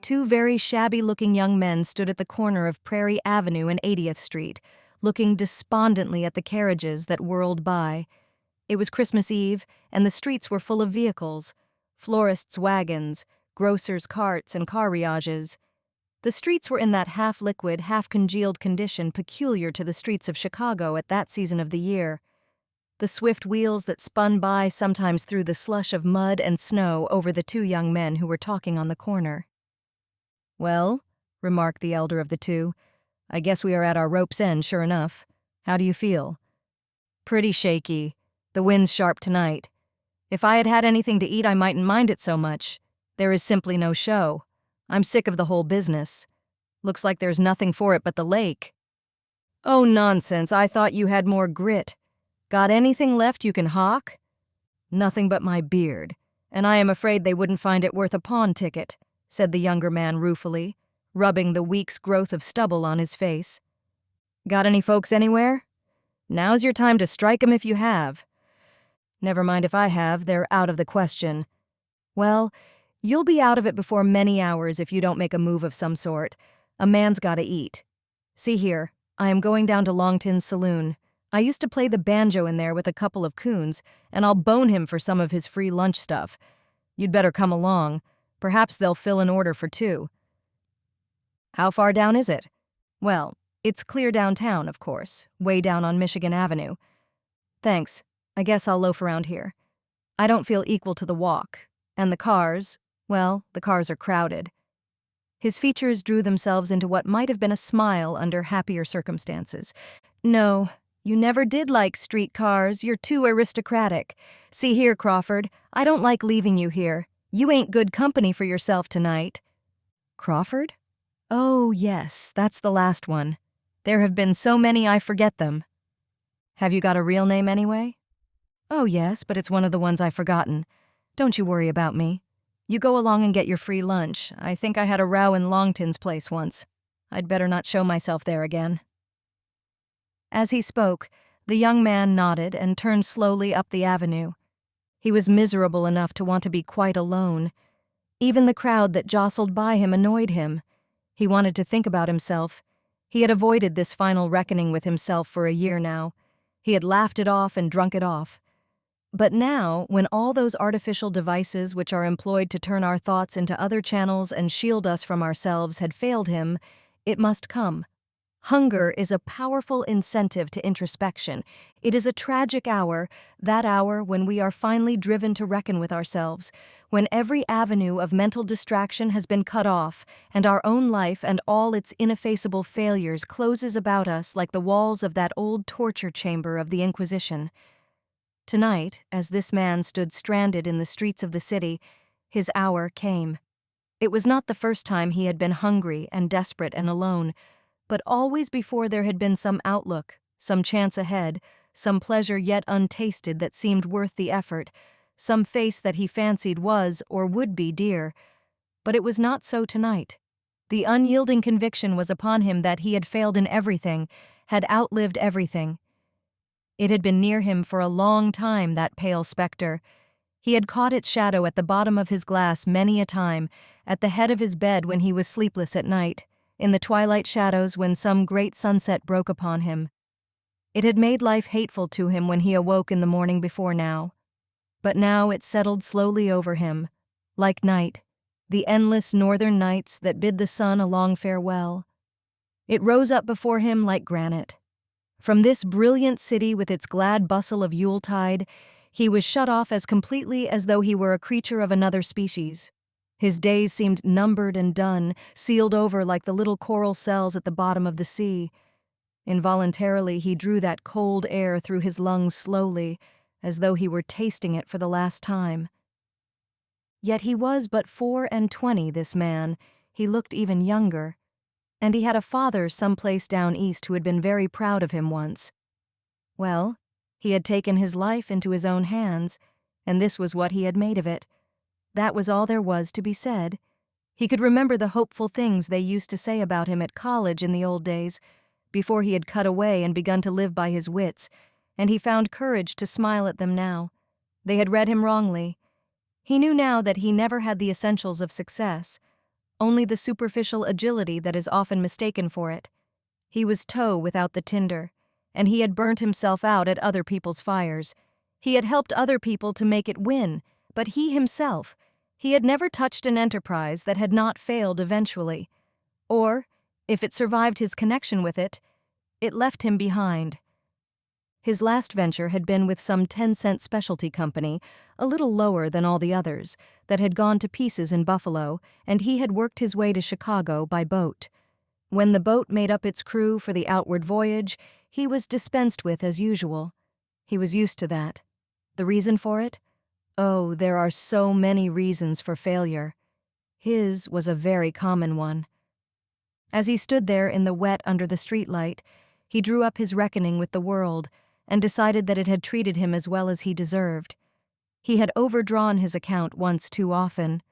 Two very shabby-looking young men stood at the corner of Prairie Avenue and 80th Street, looking despondently at the carriages that whirled by. It was Christmas Eve, and the streets were full of vehicles, florists' wagons, grocers' carts, and carriages. The streets were in that half-liquid, half-congealed condition peculiar to the streets of Chicago at that season of the year. The swift wheels that spun by sometimes threw the slush of mud and snow over the two young men who were talking on the corner. "Well," remarked the elder of the two, "I guess we are at our rope's end, sure enough. How do you feel?" "Pretty shaky. The wind's sharp tonight. If I had had anything to eat, I mightn't mind it so much. There is simply no show. I'm sick of the whole business. Looks like there's nothing for it but the lake." "Oh, nonsense. I thought you had more grit. Got anything left you can hawk?" "Nothing but my beard, and I am afraid they wouldn't find it worth a pawn ticket," said the younger man ruefully, rubbing the week's growth of stubble on his face. "Got any folks anywhere? Now's your time to strike 'em if you have." "Never mind if I have, they're out of the question." "Well, you'll be out of it before many hours if you don't make a move of some sort. A man's gotta eat. See here, I am going down to Longton's saloon. I used to play the banjo in there with a couple of coons, and I'll bone him for some of his free lunch stuff. You'd better come along. Perhaps they'll fill an order for two." "How far down is it?" "Well, it's clear downtown, of course, way down on Michigan Avenue." "Thanks. I guess I'll loaf around here. I don't feel equal to the walk. And the cars, well, the cars are crowded." His features drew themselves into what might have been a smile under happier circumstances. "No, you never did like street cars. You're too aristocratic. See here, Crawford, I don't like leaving you here. You ain't good company for yourself tonight." "Crawford? Oh, yes, that's the last one. There have been so many I forget them." "Have you got a real name anyway?" "Oh, yes, but it's one of the ones I've forgotten. Don't you worry about me. You go along and get your free lunch. I think I had a row in Longton's place once. I'd better not show myself there again." As he spoke, the young man nodded and turned slowly up the avenue. He was miserable enough to want to be quite alone. Even the crowd that jostled by him annoyed him. He wanted to think about himself. He had avoided this final reckoning with himself for a year now. He had laughed it off and drunk it off. But now, when all those artificial devices which are employed to turn our thoughts into other channels and shield us from ourselves had failed him, it must come. Hunger is a powerful incentive to introspection. It is a tragic hour, that hour when we are finally driven to reckon with ourselves, when every avenue of mental distraction has been cut off, and our own life and all its ineffaceable failures closes about us like the walls of that old torture chamber of the Inquisition. Tonight, as this man stood stranded in the streets of the city, his hour came. It was not the first time he had been hungry and desperate and alone, but always before there had been some outlook, some chance ahead, some pleasure yet untasted that seemed worth the effort, some face that he fancied was or would be dear. But it was not so tonight. The unyielding conviction was upon him that he had failed in everything, had outlived everything. It had been near him for a long time, that pale specter. He had caught its shadow at the bottom of his glass many a time, at the head of his bed when he was sleepless at night, in the twilight shadows when some great sunset broke upon him. It had made life hateful to him when he awoke in the morning before now. But now it settled slowly over him, like night, the endless northern nights that bid the sun a long farewell. It rose up before him like granite. From this brilliant city with its glad bustle of Yuletide, he was shut off as completely as though he were a creature of another species. His days seemed numbered and done, sealed over like the little coral cells at the bottom of the sea. Involuntarily, he drew that cold air through his lungs slowly, as though he were tasting it for the last time. Yet he was but 24, this man. He looked even younger. And he had a father someplace down east who had been very proud of him once. Well, he had taken his life into his own hands, and this was what he had made of it. That was all there was to be said. He could remember the hopeful things they used to say about him at college in the old days, before he had cut away and begun to live by his wits, and he found courage to smile at them now. They had read him wrongly. He knew now that he never had the essentials of success. only the superficial agility that is often mistaken for it. He was tow without the tinder, and he had burnt himself out at other people's fires. He had helped other people to make it win, but he himself, he had never touched an enterprise that had not failed eventually. Or, if it survived his connection with it, it left him behind. His last venture had been with some 10-cent specialty company, a little lower than all the others, that had gone to pieces in Buffalo, and he had worked his way to Chicago by boat. When the boat made up its crew for the outward voyage, he was dispensed with as usual. He was used to that. The reason for it? Oh, there are so many reasons for failure. His was a very common one. As he stood there in the wet under the streetlight, he drew up his reckoning with the world and decided that it had treated him as well as he deserved. He had overdrawn his account once too often.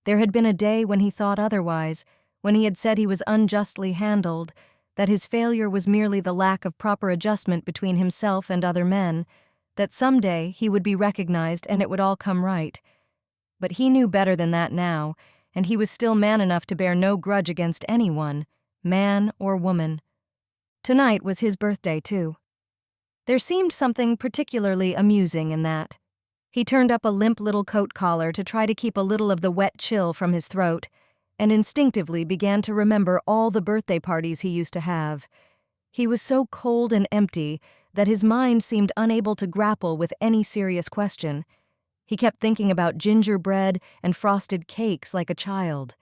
There had been a day when he thought otherwise, when he had said he was unjustly handled, that his failure was merely the lack of proper adjustment between himself and other men, that someday he would be recognized and it would all come right. But he knew better than that now, and he was still man enough to bear no grudge against anyone, man or woman. Tonight was his birthday, too. There seemed something particularly amusing in that. He turned up a limp little coat collar to try to keep a little of the wet chill from his throat, and instinctively began to remember all the birthday parties he used to have. He was so cold and empty that his mind seemed unable to grapple with any serious question. He kept thinking about gingerbread and frosted cakes like a child.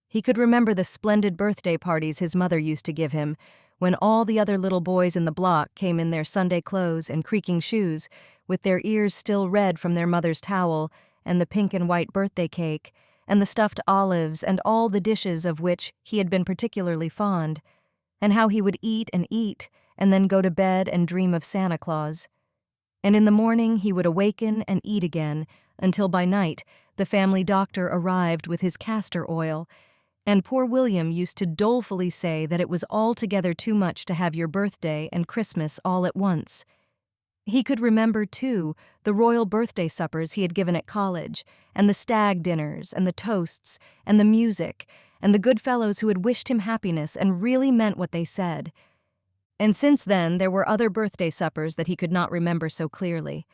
He could remember the splendid birthday parties his mother used to give him, when all the other little boys in the block came in their Sunday clothes and creaking shoes, with their ears still red from their mother's towel, and the pink and white birthday cake, and the stuffed olives and all the dishes of which he had been particularly fond, and how he would eat, and then go to bed and dream of Santa Claus. And in the morning he would awaken and eat again, until by night the family doctor arrived with his castor oil, and poor William used to dolefully say that it was altogether too much to have your birthday and Christmas all at once. He could remember, too, the royal birthday suppers he had given at college, and the stag dinners, and the toasts, and the music, and the good fellows who had wished him happiness and really meant what they said. And since then there were other birthday suppers that he could not remember so clearly.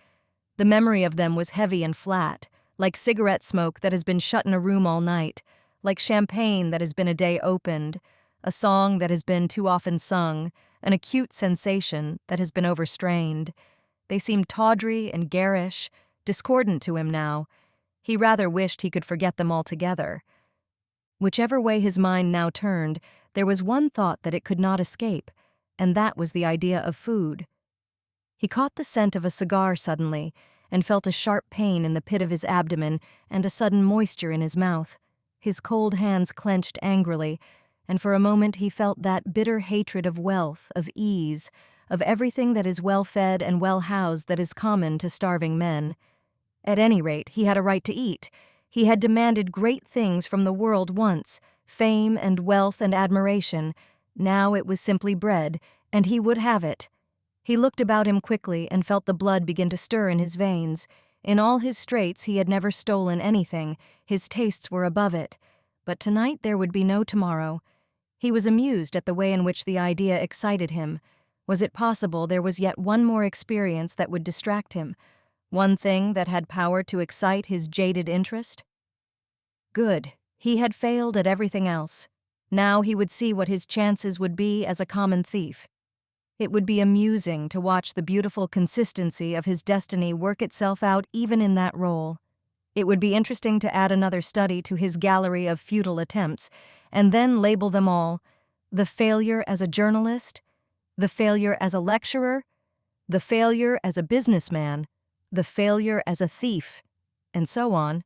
The memory of them was heavy and flat, like cigarette smoke that has been shut in a room all night, like champagne that has been a day opened, a song that has been too often sung, an acute sensation that has been overstrained. They seemed tawdry and garish, discordant to him now. He rather wished he could forget them altogether. Whichever way his mind now turned, there was one thought that it could not escape, and that was the idea of food. He caught the scent of a cigar suddenly, and felt a sharp pain in the pit of his abdomen and a sudden moisture in his mouth. His cold hands clenched angrily, and for a moment he felt that bitter hatred of wealth, of ease, of everything that is well-fed and well-housed that is common to starving men. At any rate, he had a right to eat. He had demanded great things from the world once, fame and wealth and admiration. Now it was simply bread, and he would have it. He looked about him quickly and felt the blood begin to stir in his veins. In all his straits he had never stolen anything. His tastes were above it. But tonight there would be no tomorrow. He was amused at the way in which the idea excited him. Was it possible there was yet one more experience that would distract him? One thing that had power to excite his jaded interest? Good. He had failed at everything else. Now he would see what his chances would be as a common thief. It would be amusing to watch the beautiful consistency of his destiny work itself out even in that role. It would be interesting to add another study to his gallery of futile attempts, and then label them all: the failure as a journalist, the failure as a lecturer, the failure as a businessman, the failure as a thief, and so on,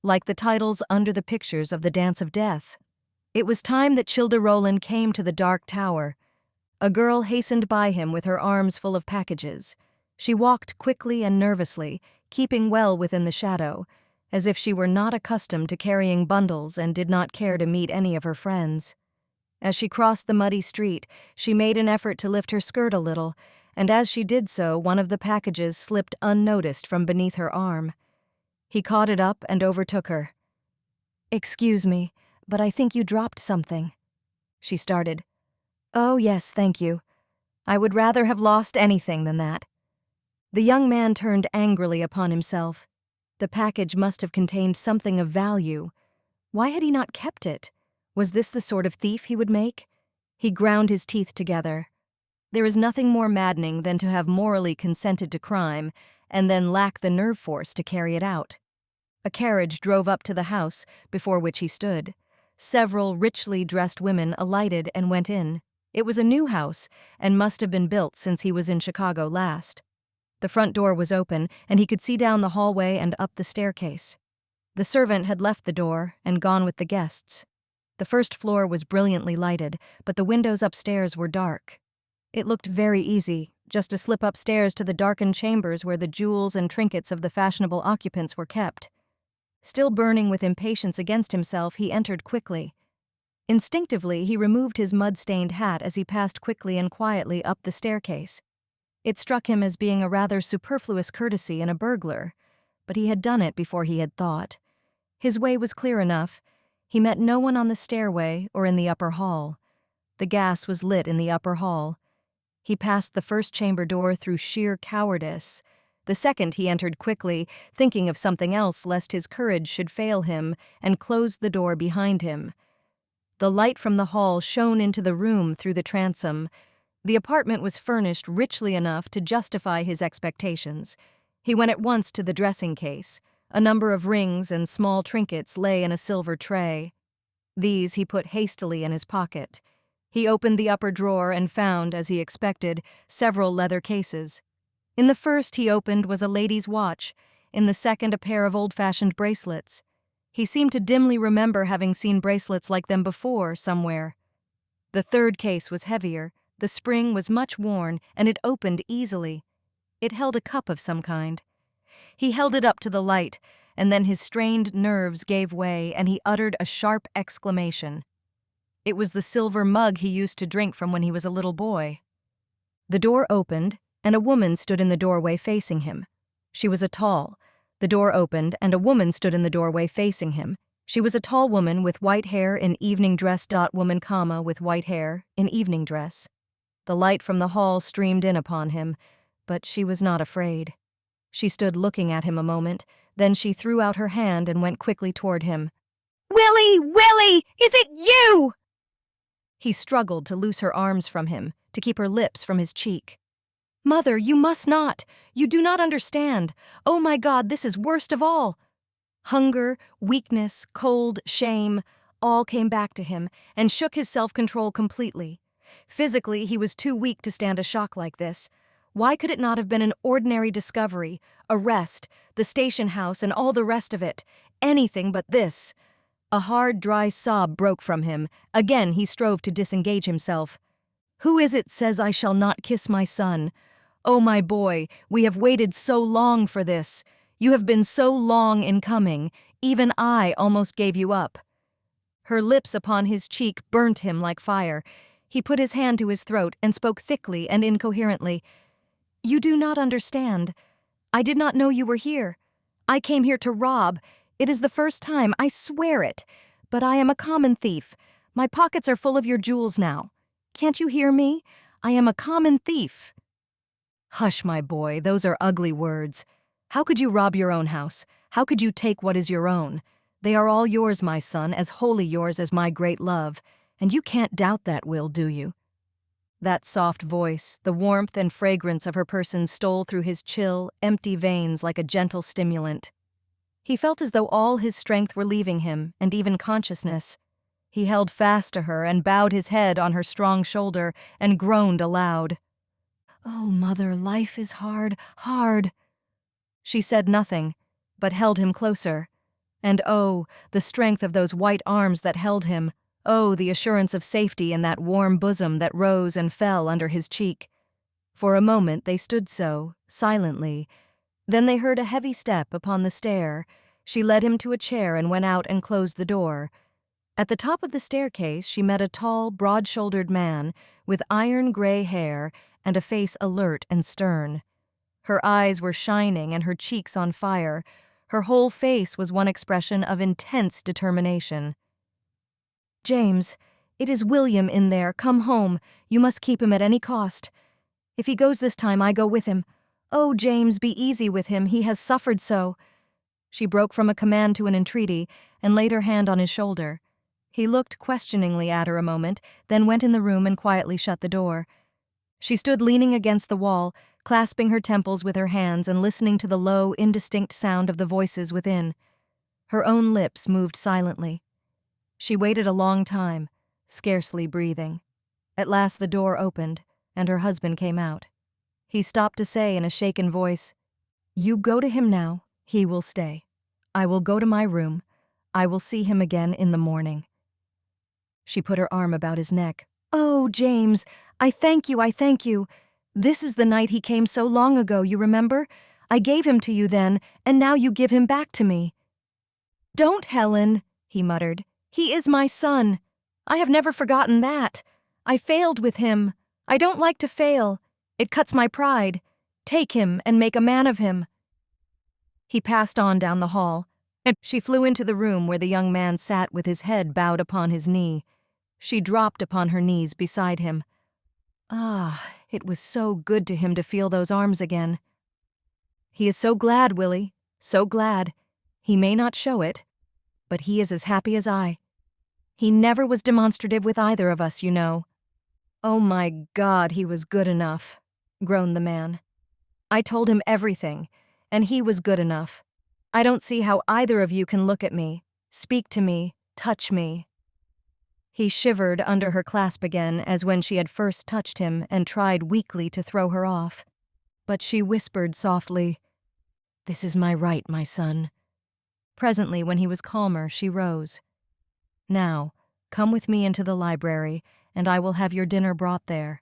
like the titles under the pictures of the Dance of Death. It was time that Childe Roland came to the dark tower. A girl hastened by him with her arms full of packages. She walked quickly and nervously, keeping well within the shadow, as if she were not accustomed to carrying bundles and did not care to meet any of her friends. As she crossed the muddy street, she made an effort to lift her skirt a little, and as she did so, one of the packages slipped unnoticed from beneath her arm. He caught it up and overtook her. "Excuse me, "But I think you dropped something." She started. "Oh, yes, thank you. I would rather have lost anything than that." The young man turned angrily upon himself. The package must have contained something of value. Why had he not kept it? Was this the sort of thief he would make? He ground his teeth together. There is nothing more maddening than to have morally consented to crime and then lack the nerve force to carry it out. A carriage drove up to the house before which he stood. Several richly dressed women alighted and went in. It was a new house and must have been built since he was in Chicago last. The front door was open, and he could see down the hallway and up the staircase. The servant had left the door and gone with the guests. The first floor was brilliantly lighted, but the windows upstairs were dark. It looked very easy, just to slip upstairs to the darkened chambers where the jewels and trinkets of the fashionable occupants were kept. Still burning with impatience against himself, he entered quickly. Instinctively, he removed his mud-stained hat as he passed quickly and quietly up the staircase. It struck him as being a rather superfluous courtesy in a burglar, but he had done it before he had thought. His way was clear enough. He met no one on the stairway or in the upper hall. The gas was lit in the upper hall. He passed the first chamber door through sheer cowardice. The second he entered quickly, thinking of something else lest his courage should fail him, and closed the door behind him. The light from the hall shone into the room through the transom. The apartment was furnished richly enough to justify his expectations. He went at once to the dressing case. A number of rings and small trinkets lay in a silver tray. These he put hastily in his pocket. He opened the upper drawer and found, as he expected, several leather cases. In the first he opened was a lady's watch, in the second a pair of old-fashioned bracelets. He seemed to dimly remember having seen bracelets like them before, somewhere. The third case was heavier, the spring was much worn, and it opened easily. It held a cup of some kind. He held it up to the light, and then his strained nerves gave way, and he uttered a sharp exclamation. It was the silver mug he used to drink from when he was a little boy. The door opened, and a woman stood in the doorway facing him. She was The door opened, and a woman stood in the doorway facing him. She was a tall woman with white hair in evening dress. Woman, with white hair in evening dress. The light from the hall streamed in upon him, but she was not afraid. She stood looking at him a moment, then she threw out her hand and went quickly toward him. Willie, is it you?" He struggled to loose her arms from him, to keep her lips from his cheek. "Mother, you must not. You do not understand. Oh my God, this is worst of all." Hunger, weakness, cold, shame, all came back to him and shook his self-control completely. Physically, he was too weak to stand a shock like this. Why could it not have been an ordinary discovery, arrest, the station house, and all the rest of it? Anything but this. A hard, dry sob broke from him. Again he strove to disengage himself. "Who is it says I shall not kiss my son? Oh, my boy, we have waited so long for this. You have been so long in coming. Even I almost gave you up." Her lips upon his cheek burnt him like fire. He put his hand to his throat and spoke thickly and incoherently. "You do not understand. I did not know you were here. I came here to rob. It is the first time, I swear it. But I am a common thief. My pockets are full of your jewels now. Can't you hear me? I am a common thief." "Hush, my boy, those are ugly words. How could you rob your own house? How could you take what is your own? They are all yours, my son, as wholly yours as my great love. And you can't doubt that, Will, do you?" That soft voice, the warmth and fragrance of her person stole through his chill, empty veins like a gentle stimulant. He felt as though all his strength were leaving him, and even consciousness. He held fast to her and bowed his head on her strong shoulder and groaned aloud. "Oh, Mother, life is hard, hard." She said nothing, but held him closer. And oh, the strength of those white arms that held him. Oh, the assurance of safety in that warm bosom that rose and fell under his cheek. For a moment they stood so, silently. Then they heard a heavy step upon the stair. She led him to a chair and went out and closed the door. At the top of the staircase she met a tall, broad-shouldered man with iron-gray hair and a face alert and stern. Her eyes were shining and her cheeks on fire. Her whole face was one expression of intense determination. James, it is William in there. Come home. You must keep him at any cost. If he goes this time, I go with him. Oh, James, be easy with him. He has suffered so." She broke from a command to an entreaty and laid her hand on his shoulder. He looked questioningly at her a moment, then went in the room and quietly shut the door. She stood leaning against the wall, clasping her temples with her hands and listening to the low, indistinct sound of the voices within. Her own lips moved silently. She waited a long time, scarcely breathing. At last the door opened, and her husband came out. He stopped to say in a shaken voice, "You go to him now. He will stay. I will go to my room. I will see him again in the morning." She put her arm about his neck. "Oh, James, I thank you, I thank you. This is the night he came so long ago, you remember? I gave him to you then, and now you give him back to me." "Don't, Helen," he muttered. "He is my son. I have never forgotten that. I failed with him. I don't like to fail. It cuts my pride. Take him and make a man of him." He passed on down the hall, and she flew into the room where the young man sat with his head bowed upon his knee. She dropped upon her knees beside him. Ah, it was so good to him to feel those arms again. "He is so glad, Willie, so glad. He may not show it, but he is as happy as I. He never was demonstrative with either of us, you know." "Oh my God, he was good enough," groaned the man. "I told him everything, and he was good enough. I don't see how either of you can look at me, speak to me, touch me." He shivered under her clasp again as when she had first touched him and tried weakly to throw her off. But she whispered softly, "This is my right, my son." Presently, when he was calmer, she rose. "Now, come with me into the library, and I will have your dinner brought there."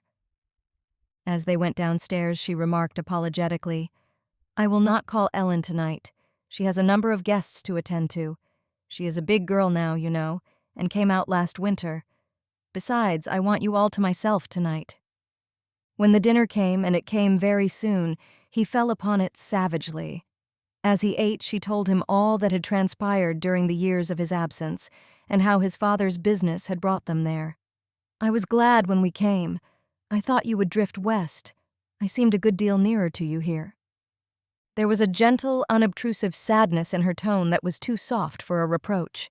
As they went downstairs, she remarked apologetically, "I will not call Ellen tonight. She has a number of guests to attend to. She is a big girl now, you know, and came out last winter. Besides, I want you all to myself tonight." When the dinner came, and it came very soon, he fell upon it savagely. As he ate, she told him all that had transpired during the years of his absence, and how his father's business had brought them there. "I was glad when we came. I thought you would drift west. I seemed a good deal nearer to you here." There was a gentle, unobtrusive sadness in her tone that was too soft for a reproach.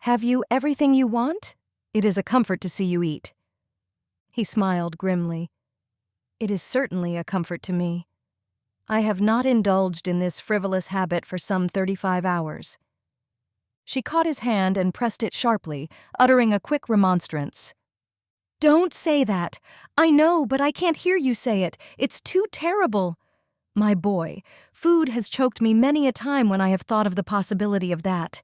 "Have you everything you want? It is a comfort to see you eat." He smiled grimly. "It is certainly a comfort to me. I have not indulged in this frivolous habit for some 35 hours. She caught his hand and pressed it sharply, uttering a quick remonstrance. "Don't say that. I know, but I can't hear you say it. It's too terrible. My boy, food has choked me many a time when I have thought of the possibility of that.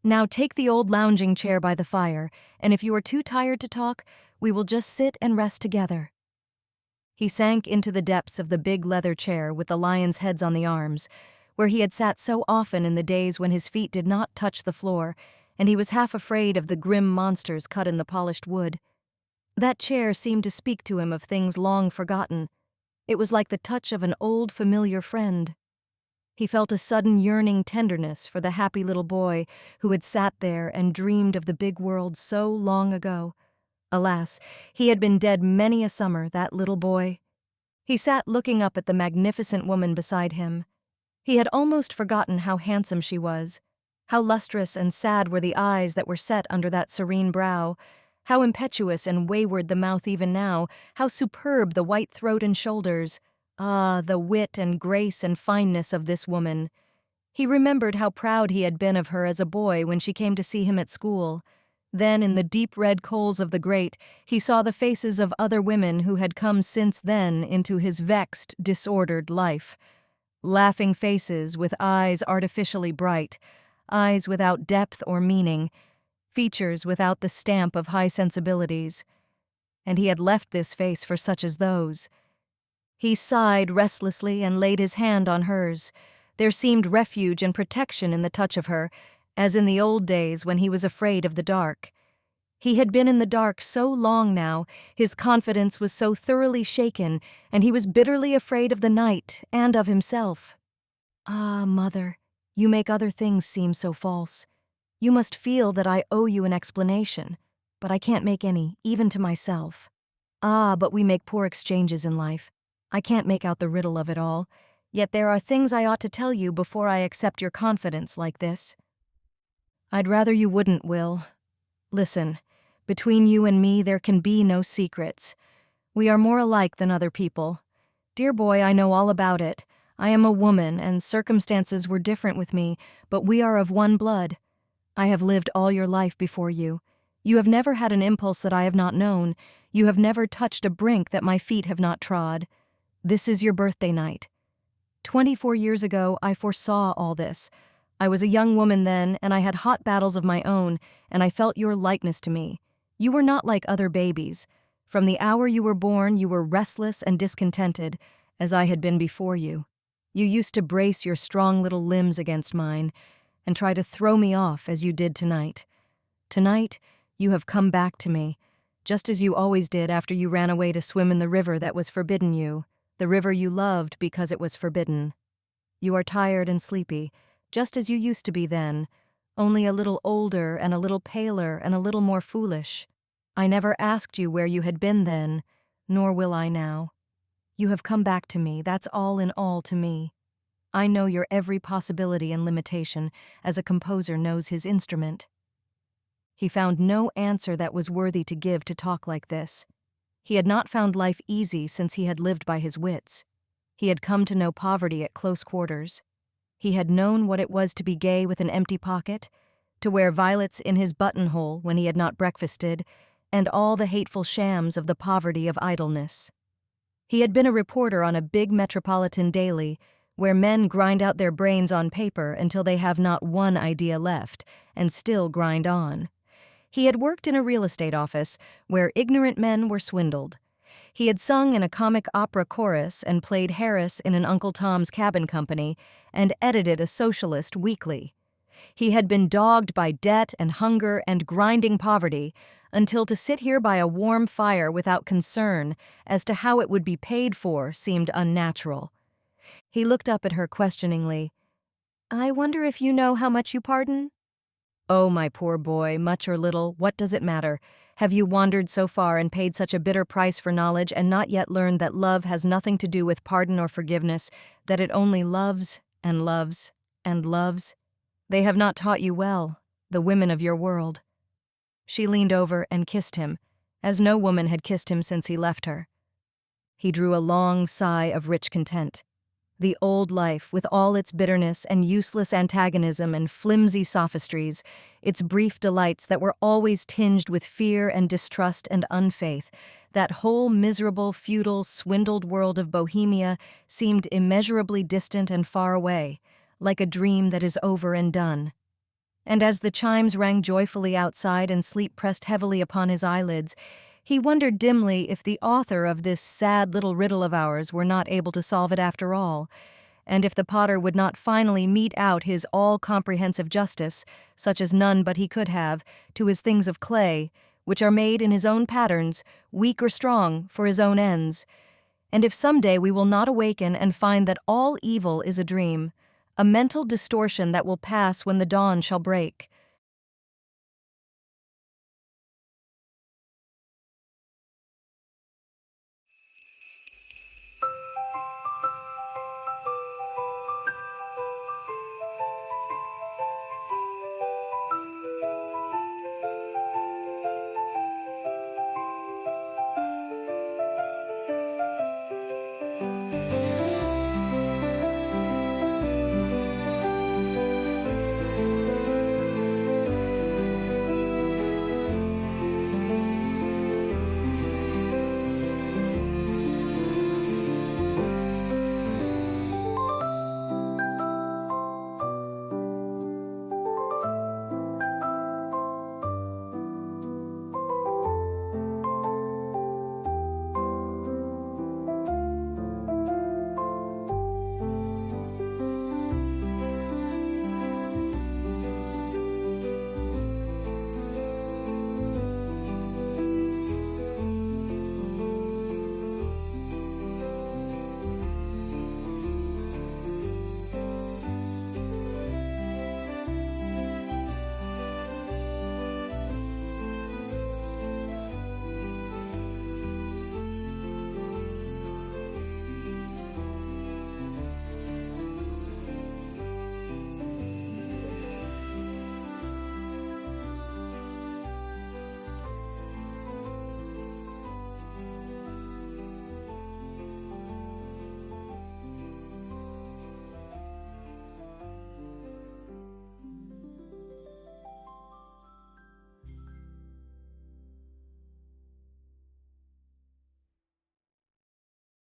Now take the old lounging chair by the fire, and if you are too tired to talk, we will just sit and rest together." He sank into the depths of the big leather chair with the lions' heads on the arms, where he had sat so often in the days when his feet did not touch the floor, and he was half afraid of the grim monsters cut in the polished wood. That chair seemed to speak to him of things long forgotten. It was like the touch of an old familiar friend. He felt a sudden yearning tenderness for the happy little boy who had sat there and dreamed of the big world so long ago. Alas, he had been dead many a summer, that little boy. He sat looking up at the magnificent woman beside him. He had almost forgotten how handsome she was, how lustrous and sad were the eyes that were set under that serene brow, how impetuous and wayward the mouth even now, how superb the white throat and shoulders. Ah, the wit and grace and fineness of this woman. He remembered how proud he had been of her as a boy when she came to see him at school. Then, in the deep red coals of the grate, he saw the faces of other women who had come since then into his vexed, disordered life. Laughing faces with eyes artificially bright, eyes without depth or meaning, features without the stamp of high sensibilities. And he had left this face for such as those. He sighed restlessly and laid his hand on hers. There seemed refuge and protection in the touch of her, as in the old days when he was afraid of the dark. He had been in the dark so long now, his confidence was so thoroughly shaken, and he was bitterly afraid of the night and of himself. "Ah, Mother, you make other things seem so false. You must feel that I owe you an explanation. but I can't make any, even to myself. Ah, but we make poor exchanges in life. I can't make out the riddle of it all. Yet there are things I ought to tell you before I accept your confidence like this. I'd rather you wouldn't, Will. Listen, between you and me there can be no secrets. We are more alike than other people. Dear boy, I know all about it. I am a woman, and circumstances were different with me, but we are of one blood. I have lived all your life before you. You have never had an impulse that I have not known. You have never touched a brink that my feet have not trod. This is your birthday night. 24 years ago, I foresaw all this. I was a young woman then, and I had hot battles of my own, and I felt your likeness to me. You were not like other babies. From the hour you were born, you were restless and discontented, as I had been before you. You used to brace your strong little limbs against mine, and try to throw me off as you did tonight. Tonight, you have come back to me, just as you always did after you ran away to swim in the river that was forbidden you, the river you loved because it was forbidden. You are tired and sleepy, just as you used to be then, only a little older and a little paler and a little more foolish. I never asked you where you had been then, nor will I now. You have come back to me, that's all in all to me. I know your every possibility and limitation, as a composer knows his instrument. He found no answer that was worthy to give to talk like this. He had not found life easy since he had lived by his wits. He had come to know poverty at close quarters. He had known what it was to be gay with an empty pocket, to wear violets in his buttonhole when he had not breakfasted, and all the hateful shams of the poverty of idleness. He had been a reporter on a big metropolitan daily, where men grind out their brains on paper until they have not one idea left, and still grind on. He had worked in a real estate office, where ignorant men were swindled. He had sung in a comic opera chorus and played Harris in an Uncle Tom's Cabin company, and edited a socialist weekly. He had been dogged by debt and hunger and grinding poverty, until to sit here by a warm fire without concern as to how it would be paid for seemed unnatural. He looked up at her questioningly. "I wonder if you know how much you pardon?" "Oh, my poor boy, much or little, what does it matter? Have you wandered so far and paid such a bitter price for knowledge and not yet learned that love has nothing to do with pardon or forgiveness, that it only loves and loves and loves? They have not taught you well, the women of your world." She leaned over and kissed him, as no woman had kissed him since he left her. He drew a long sigh of rich content. The old life, with all its bitterness and useless antagonism and flimsy sophistries, its brief delights that were always tinged with fear and distrust and unfaith, that whole miserable, futile, swindled world of Bohemia seemed immeasurably distant and far away, like a dream that is over and done. And as the chimes rang joyfully outside and sleep pressed heavily upon his eyelids, he wondered dimly if the author of this sad little riddle of ours were not able to solve it after all, and if the potter would not finally mete out his all-comprehensive justice, such as none but he could have, to his things of clay, which are made in his own patterns, weak or strong, for his own ends. And if some day we will not awaken and find that all evil is a dream, a mental distortion that will pass when the dawn shall break,